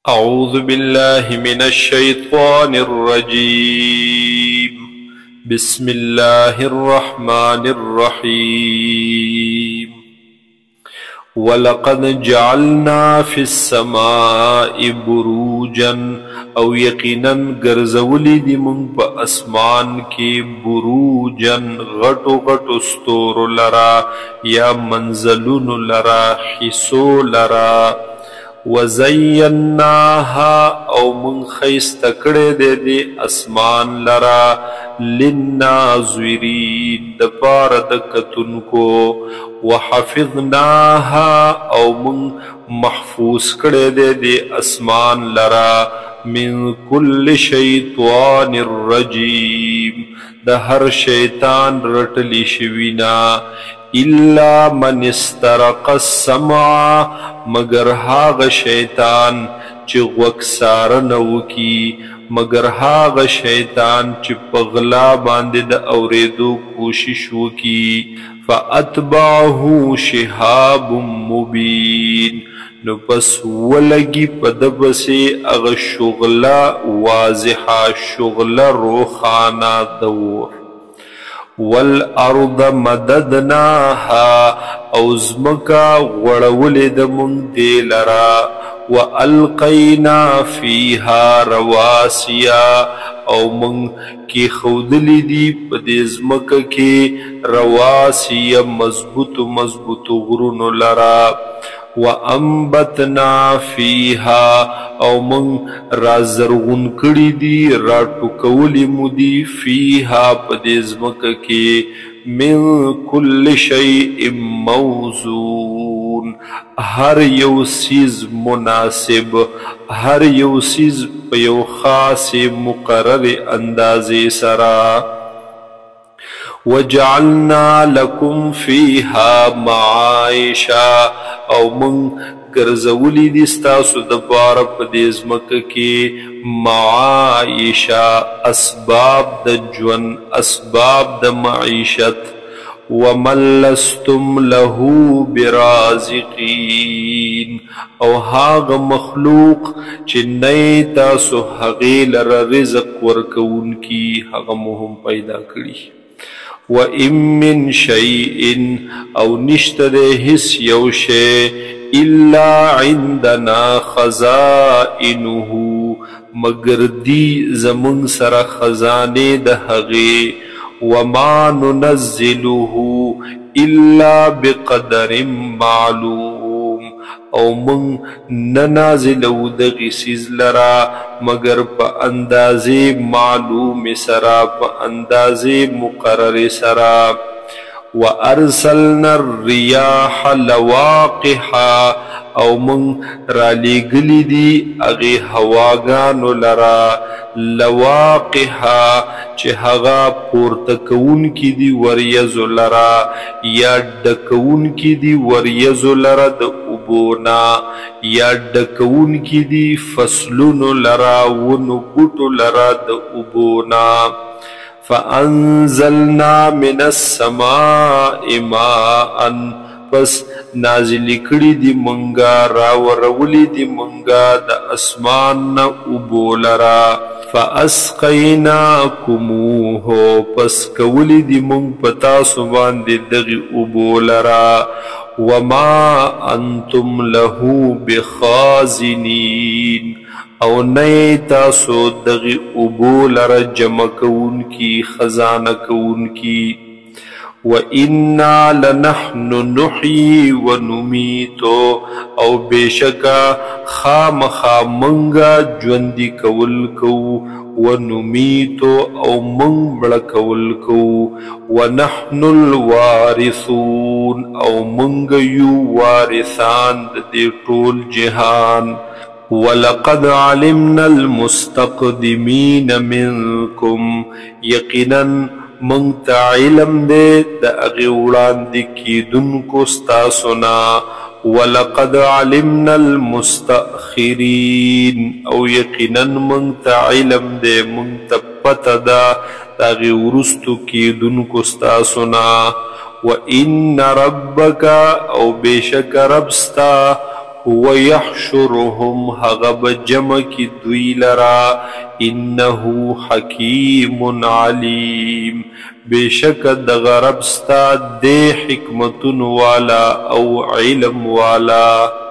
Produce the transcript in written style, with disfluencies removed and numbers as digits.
أعوذ بالله من الشيطان الرجيم. بسم الله الرحمن الرحيم. ولقد جعلنا في السماء بروجا او یقینا ګرځولي دي مونږ په اسمان کې بروجا غټو غټو ستورو لرا یا منزلونو لرا حصو لرا وزیناها او من خیست کړه دې اسمان لرا للناظرین د پاره د کتونکو وحفظناها او من محفوظ کړه دې اسمان لرا من كل شیطان الرجیم د هر شیطان رټلی شوینا الا من استرق السمع مگر هاغ شیطان چې غوکسار نو کی مگر هاغ شیطان چې پغلا باندې د اوریدو کوشش وکي فاتبعه شهاب مبین نو پس ولگی پدبسی اغ شغلا واضحا شغلا روخانا دور والارض مددناها او زمکا غړولې د مونږ دې لرا والقینا فیها رواسیا او مونږ کې خودلې دي په دې زمکه کې رواسیا مضبوط غرونو لرا وانبتنا فیها او من رازرغون کړي دي راټوکولي مودي فیها پدېزمک کې من کل شیء موزون هر یو سیز مناسب هر یو سیز په یو خاص مقرر اندازې سره وجعلنا لكم فيها معايشا او من ګرځولي دي ستاسو د پاره په دې ځمکه کې معايشا اسباب د ژوند اسباب د معیشت ومن لستم له برازقین او هاغ مخلوق چې نه تاسو هغې لره رزق ورکوونکي هغه مهم پیدا کړي وَإِن مِّن شَيْءٍ او نشته د هیڅ یو شی الا عندنا خزائنه مگر دی زمون سره خزانه د هغې وما ننزله الا بقدر معلوم او من ننازلو دغی سیز لرا مگر پا اندازی معلوم سرا پا اندازی مقرر سرا وارسلنا الرياح لواقحا او من رالی گلی دی اغی هواگانو لرا لواقحا چه هغا پورتکون کی دی وریزو لرا یا ڈکون کی دی وریزو لرا د اوبونا یا ڈکون کی دی فصلونو لرا ونو بوٹو لرا د اوبونا فانزلنا من السماء ماء پس نازلی کړي دی منګا راورولی دی منګا د اسمان نه اوبو لرا فاسقیناکموه پس کولی دی مونږ په تاسو باندې دغې اوبو لرا وما انتم له بخازنین او نه تاسو دغې اوبو لره جمع کوونکي خزانه کوونکي وَإِنَّا لَنَحْنُ نُحْيِي وَنُمِيتُ او بشکا خامخا منگا جوندی کول کو ونمیتو او منگ بڑا کول کو ونحن الوارثون او منگ یو وارثان دی طول جہان وَلَقَدْ عَلِمْنَا الْمُسْتَقْدِمِينَ مِنْكُمْ یقیناً منگتا علم دے دا اغیولان دی کی دن کو ستاسونا وَلَقَدْ عَلِمْنَا الْمُسْتَأْخِرِينَ او یقیناً منگتا علم دے منگتا پتا دا اغیورستو کی دن کو ستاسونا وَإِنَّ رَبَّكَ او بیشک ربستا ويحشرهم هغه به جمع کی دوی لرا انه حکیم علیم بشک دغه رب ستا دې حکمتون والا او علم والا